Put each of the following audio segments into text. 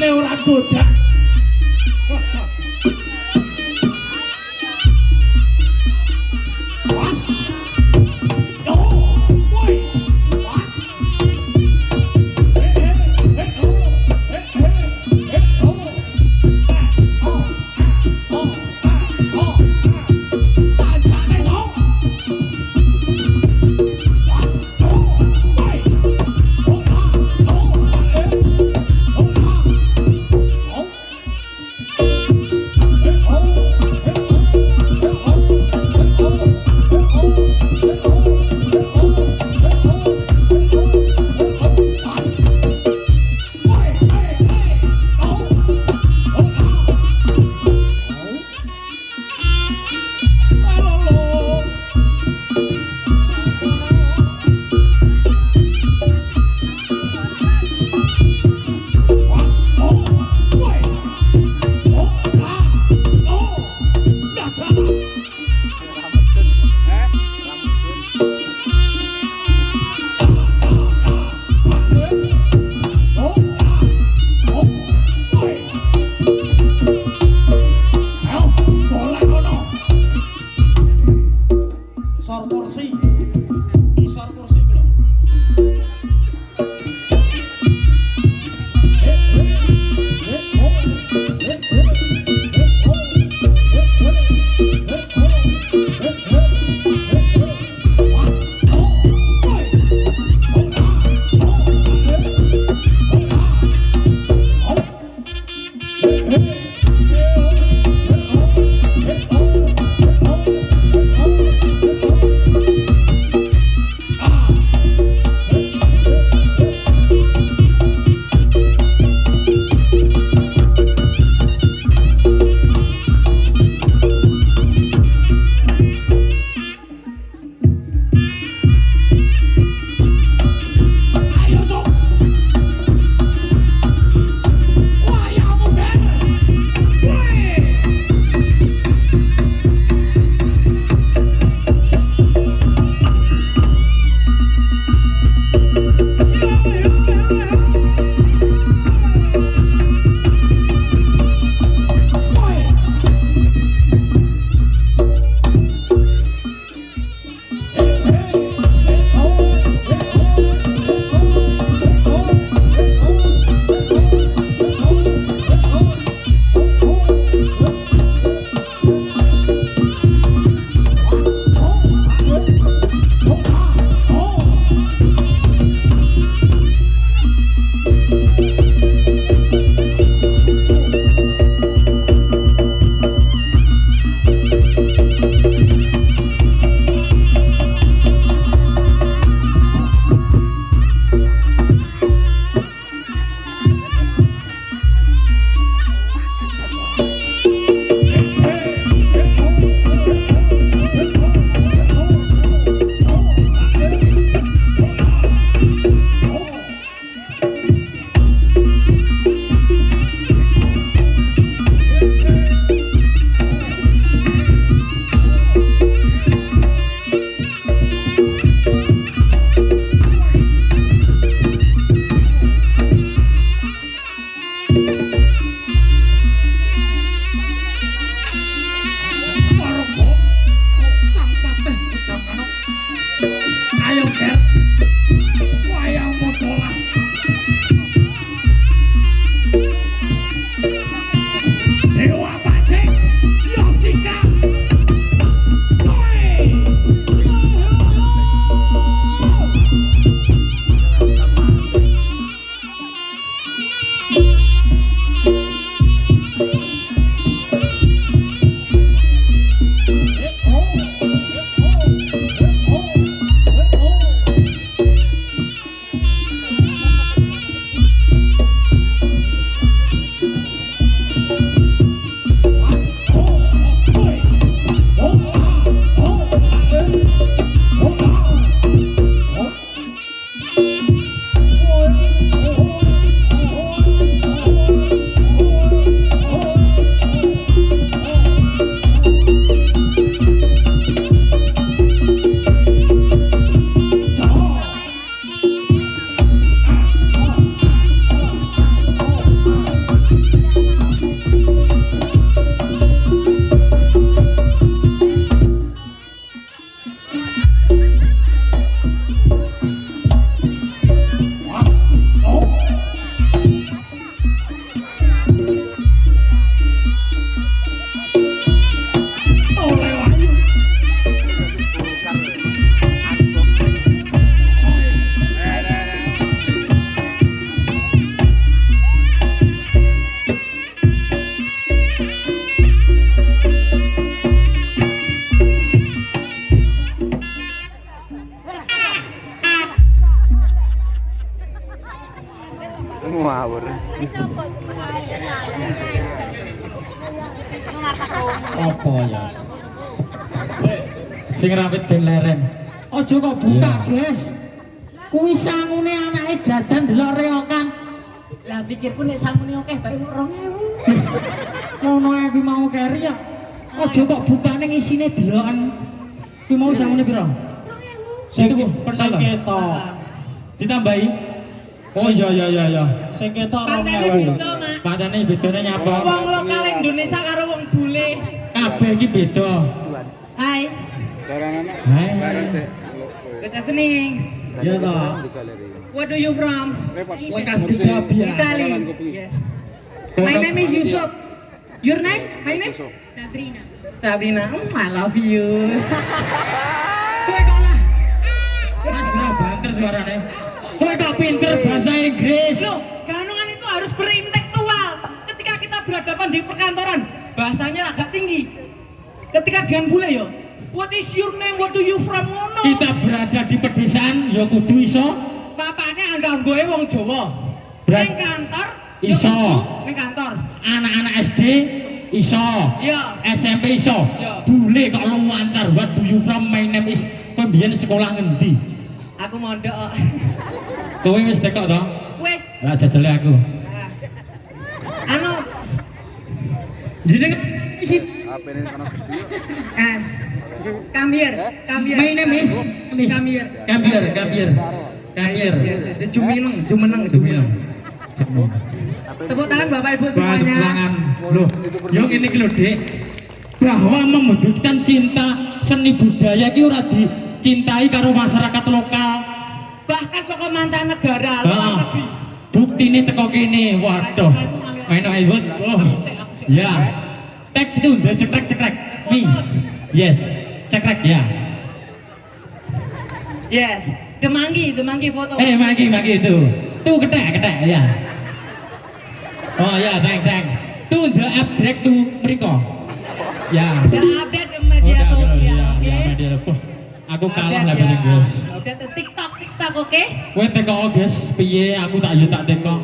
Asale ora godak. Ngawur. Apa ya? Sing rapit ben leren. Aja kok buka, Guys. Kuwi sangune anake jajan delok reokan. Lah pikirku nek sangune akeh bae 2000. Ngono ae kuwi mau keri ya. Aja kok bukane isine delokan. Kuwi mau sangune pira? 2000. Sing ketok. Ditambahi. Oh iya. Sing ketok 2000. Padane bedane nyapa? Wong lokal Indonesia karo wong bule. Kabeh iki beda. Hai. Hai. Good evening. Ya toh. Where do you from? Lekas Gedabia. Italy. Yes. My name is Yusuf. Your name? My name? Sabrina. Sabrina. I love you. Kowe kok lah. Mas bro banter suarane. Kowe kok pinter bahasa Inggris. Loh, ganungan itu harus berintelektual. Ketika kita berhadapan di perkantoran, bahasanya agak tinggi. Ketika dengan bule yo, what is your name? What do you from? Ngono. Kita berada di pedesaan ya kudu iso. Bapaknya angganggoe wong Jawa. Berat. Ning kantor Iso. Ning kantor. Anak-anak SD iso. Iya. SMP iso. Iya. Bule kok lu lancar. What do you from? My name is. Kowe mbiyen sekolah ngendi? Aku mondok. Kowe wis teko to? Wes. Lah jajale aku. Anu, Jenenge isi. eh, come here. My name is. Come here. Kambier. Yes. Jumeneng. Tepuk tangan Bapak Ibu Tangan. semuanya. Loh, yo ngene iki lho, Dik. Bahwa membutuhkan cinta seni budaya iki ora dicintai karo masyarakat lokal. Bahkan saka mancanegara luar negeri. Buktine teko kene. Waduh. Main ayo. Oh. Ya. Tek itu udah cekrek. Nih. Yes. Cekrek ya. Yes. Demanggi foto. Magi itu. Tuh ketek ya. Oh ya, thank. Tuh udah upgrade tuh mriko. Ya. Udah update di media sosial, oke? Ya, media. Aku kalah lah bahasa Inggris. Udah TikTok, oke? Kowe teko guys, piye aku tak yo tak teko.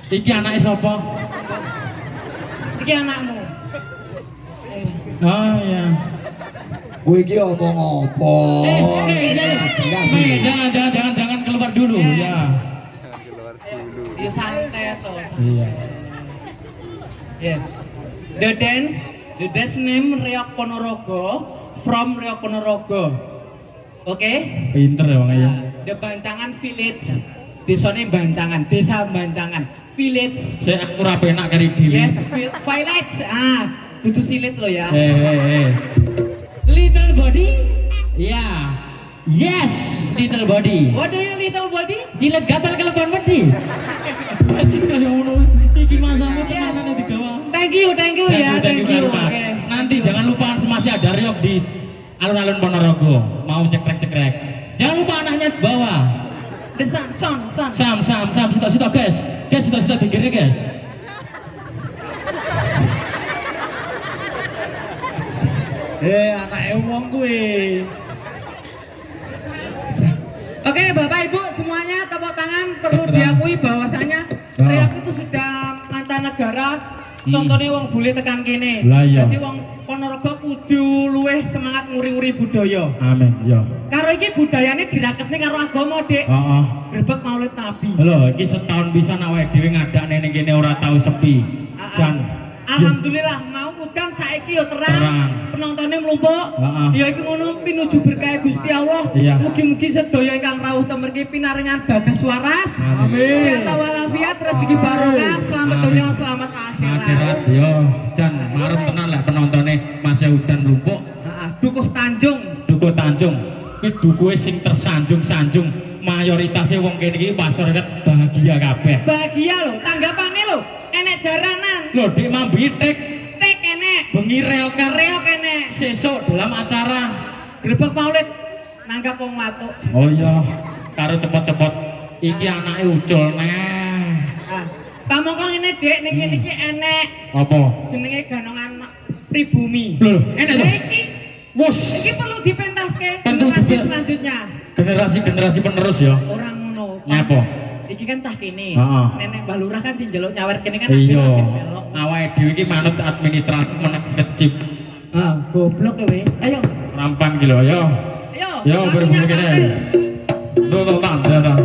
Iki anake sapa? Iki anakmu. Oh ya. Gue iki omong apa? Jangan keluar dulu ya. Dia santai toh. Iya. Yeah. The dance name Reok Ponorogo from Reok Ponorogo. Oke? Pinter ya Bang ya. The Bancangan Village. Desane Bancangan, Desa Bancangan. Village. Saya aku ora penak kari dhewe. Yes, village. Dudu silit lo ya. Little body? Ya. Yes, little body. What do you little body? Cilik gatal kelebon wedi. Ya ngono. Iki masamu tenanan digawa. Thank you ya. Oke. Nanti jangan lupa masih ada reok di alun-alun Ponorogo. Mau cekrek. Jangan lupa anaknya bawa. The son. Sam, situ guys. Guys, situ dikiri guys. Anake wong kuwi. Oke, Bapak Ibu semuanya tepuk tangan. Perlu diakui bahwasanya Reok itu sudah mancanegara. Contohnya wong bule tekan kene. Lah iya. Jadi wong Ponorogo kudu luwih semangat nguri-nguri budaya. Amin, ya. Karo iki budayane diraketne karo agama, Dik. Heeh. Grebek Maulid Nabi. Lho, iki setahun bisa awake dhewe ngadakne ning kene ora tau sepi. Jan. Alhamdulillah mau udan saiki yo terang. Penontonnya mlumpuk. Ya iki ngono pinuju berkah Gusti Allah. Mugi-mugi sedaya ingkang rawuh temergi pinaringan bagas waras. Amin. Sehat walafiat, rezeki barokah, selamat dunia, selamat akhirat. Yo, Jan, marep tenan lah penontonnya masih udan mlumpuk. Dukuh Tanjung. Kuwi dukuhe sing tersanjung-sanjung. Mayoritasnya wong kene iki masyarakat bahagia kabeh. Bahagia lho, tanggapane lho. Enek jaranan. Lho, Dik mambitek. Tek enek. Bengi reok enek. sesuk dalam acara Grebek Maulid nanggap wong watuk. Oh iya, karo cepet-cepet iki anake ucul neh. Pamongko ngene Dik, ning kene iki enek Apa? jenenge ganongan pribumi. Lho, enek to? Iki Wus. iki perlu dipentaske Perlu generasi dipen- selanjutnya. Generasi penerus ya. Orang ngono. Nyapa? iki kan cah kene. Heeh. Nenek Mbah Lurah kan sing njaluk nyawer kene kan Iya. belok. Awake dhewe iki manut administrasi manut kecip. Ah, goblok kowe. Ayo. Rampang iki lho, ayo. Ayo. Yo berbunyi kene. Tuh, tak.